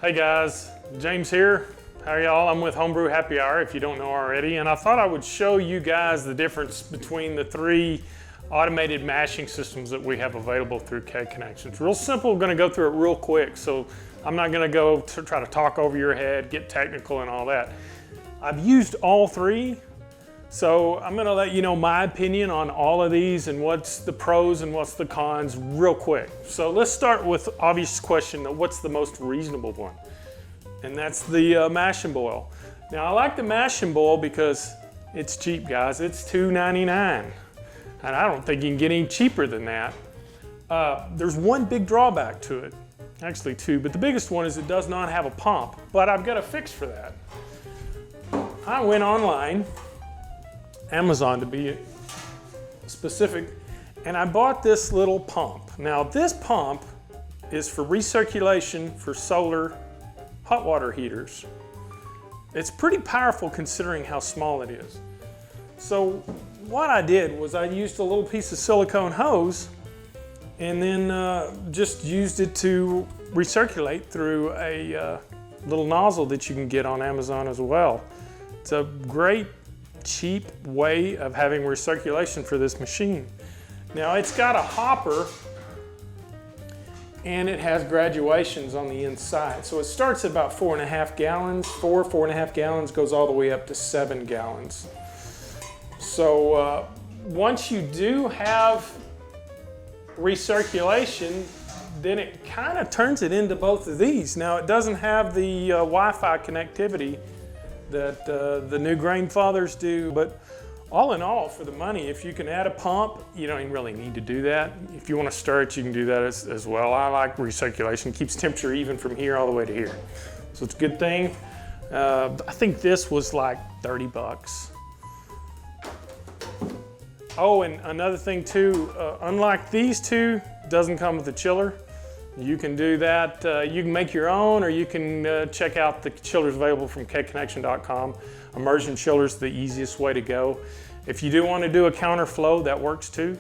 Hey guys, James here. How are y'all? I'm with Homebrew Happy Hour if you don't know already, and I thought I would show you guys the difference between the three automated mashing systems that we have available through K-Connection. It's real simple, going to go through it real quick, so I'm not going to go to try to talk over your head, get technical and all that. I've used all three, so I'm going to let you know my opinion on all of these and what's the pros and what's the cons real quick. So let's start with the obvious question, what's the most reasonable one? And that's the mash and boil. Now I like the mash and boil because it's cheap, guys. It's $2.99. And I don't think you can get any cheaper than that. There's one big drawback to it, actually two, but the biggest one is it does not have a pump, but I've got a fix for that. I went online, Amazon to be specific, and I bought this little pump. Now this pump is for recirculation for solar hot water heaters. It's pretty powerful considering how small it is. So what I did was I used a little piece of silicone hose and then just used it to recirculate through a little nozzle that you can get on Amazon as well. It's a great cheap way of having recirculation for this machine. Now it's got a hopper and it has graduations on the inside. So it starts at about 4.5 gallons. 4.5 gallons goes all the way up to 7 gallons. So once you do have recirculation, then it kind of turns it into both of these. Now it doesn't have the Wi-Fi connectivity that the new Grainfathers do, but all in all, for the money, if you can add a pump, you don't even really need to do that. If you want to stir it, you can do that as well. I like recirculation, keeps temperature even from here all the way to here. So it's a good thing. I think this was like 30 bucks. Oh, and another thing too, unlike these two, it doesn't come with a chiller. You can do that, you can make your own, or you can check out the chillers available from kconnection.com. Immersion chiller is the easiest way to go. If you do want to do a counterflow, that works too.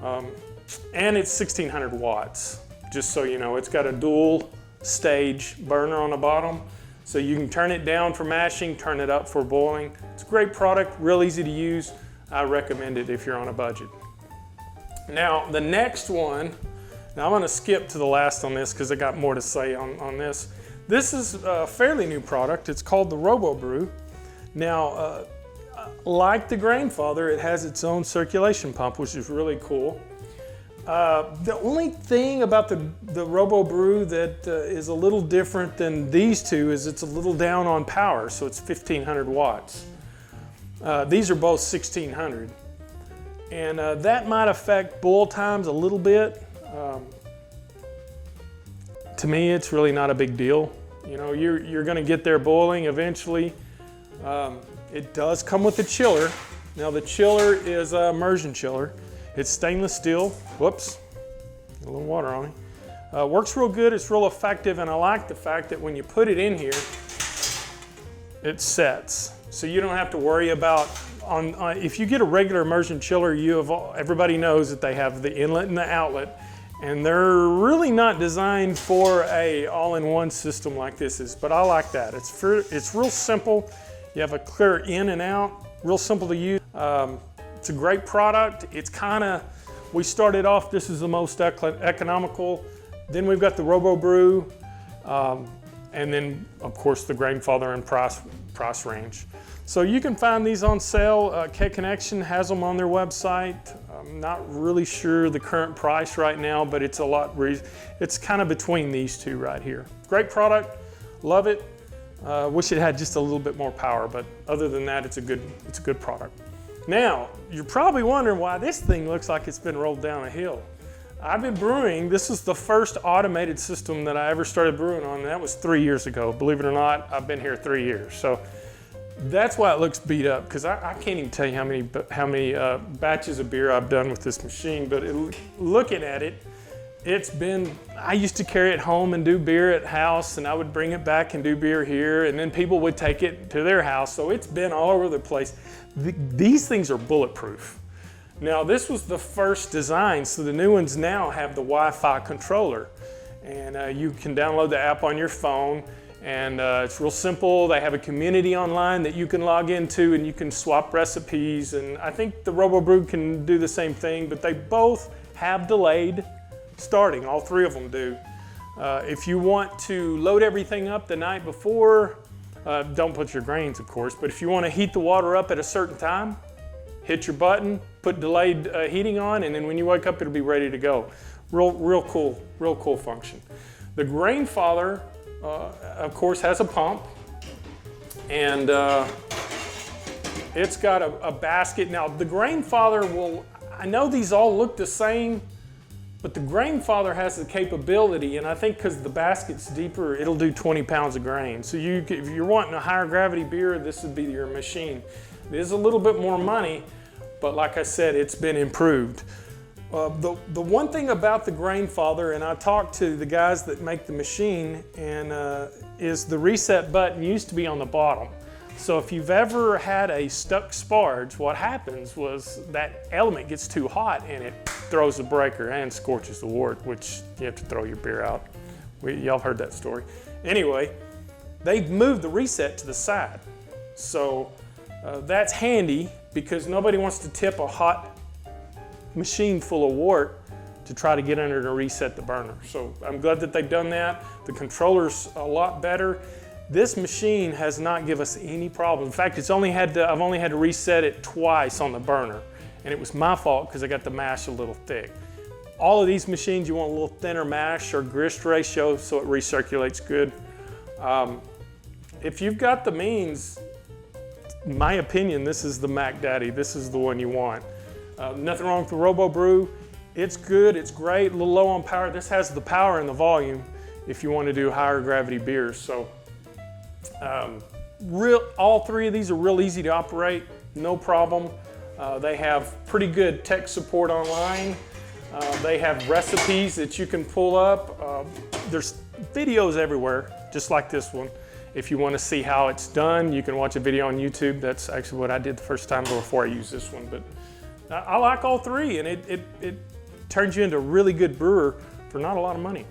And it's 1600 watts, just so you know. It's got a dual stage burner on the bottom, so you can turn it down for mashing, turn it up for boiling. It's a great product, real easy to use. I recommend it if you're on a budget. Now, the next one, now I'm going to skip to the last on this because I got more to say on this. This is a fairly new product. It's called the Robobrew. Now, like the Grainfather, it has its own circulation pump, which is really cool. The only thing about the Robobrew that is a little different than these two is it's a little down on power, so it's 1500 watts. These are both 1600. And that might affect boil times a little bit. To me, it's really not a big deal. You know, you're going to get there boiling eventually. It does come with a chiller. Now the chiller is an immersion chiller. It's stainless steel. Whoops, a little water on it. Works real good. It's real effective, and I like the fact that when you put it in here, it sets. So you don't have to worry about if you get a regular immersion chiller, everybody knows that they have the inlet and the outlet. And they're really not designed for a all-in-one system like this is, but I like that. It's real simple. You have a clear in and out, real simple to use. It's a great product. It's we started off, this is the most economical. Then we've got the Robobrew, and then of course the Grainfather and price range. So you can find these on sale. K-Connection has them on their website. I'm not really sure the current price right now, but it's it's kind of between these two right here. Great product, love it. Wish it had just a little bit more power, but other than that, it's a good product. Now, you're probably wondering why this thing looks like it's been rolled down a hill. I've been brewing, this is the first automated system that I ever started brewing on, and that was 3 years ago. Believe it or not, I've been here 3 years. So that's why it looks beat up, because I can't even tell you how many batches of beer I've done with this machine, but looking at it, I used to carry it home and do beer at house, and I would bring it back and do beer here, and then people would take it to their house, so it's been all over the place. These things are bulletproof. Now, this was the first design, so the new ones now have the Wi-Fi controller. and you can download the app on your phone, and it's real simple. They have a community online that you can log into, and you can swap recipes, and I think the Robobrew can do the same thing, but they both have delayed starting. All three of them do. If you want to load everything up the night before, don't put your grains, of course, but if you want to heat the water up at a certain time, hit your button, put delayed heating on, and then when you wake up, it'll be ready to go. Real cool function. The Grainfather, of course, has a pump, and it's got a basket. Now, the Grainfather I know these all look the same, but the Grainfather has the capability, and I think because the basket's deeper, it'll do 20 pounds of grain. So if you're wanting a higher gravity beer, this would be your machine. It is a little bit more money, but like I said, it's been improved. The one thing about the Grainfather, and I talked to the guys that make the machine, and is the reset button used to be on the bottom. So if you've ever had a stuck sparge, what happens was that element gets too hot and it throws the breaker and scorches the wort, which you have to throw your beer out. Y'all heard that story. Anyway, they've moved the reset to the side. So that's handy because nobody wants to tip a hot machine full of wort to try to get under to reset the burner. So I'm glad that they've done that. The controller's a lot better. This machine has not given us any problem. In fact, I've only had to reset it twice on the burner, and it was my fault because I got the mash a little thick. All of these machines, you want a little thinner mash or grist ratio so it recirculates good. If you've got the means, in my opinion, this is the Mac Daddy. This is the one you want. Nothing wrong with the Robobrew. It's good, it's great, a little low on power. This has the power and the volume if you want to do higher gravity beers. So all three of these are real easy to operate, no problem. They have pretty good tech support online. They have recipes that you can pull up. There's videos everywhere, just like this one. If you want to see how it's done, you can watch a video on YouTube. That's actually what I did the first time before I used this one. But I like all three, and it turns you into a really good brewer for not a lot of money.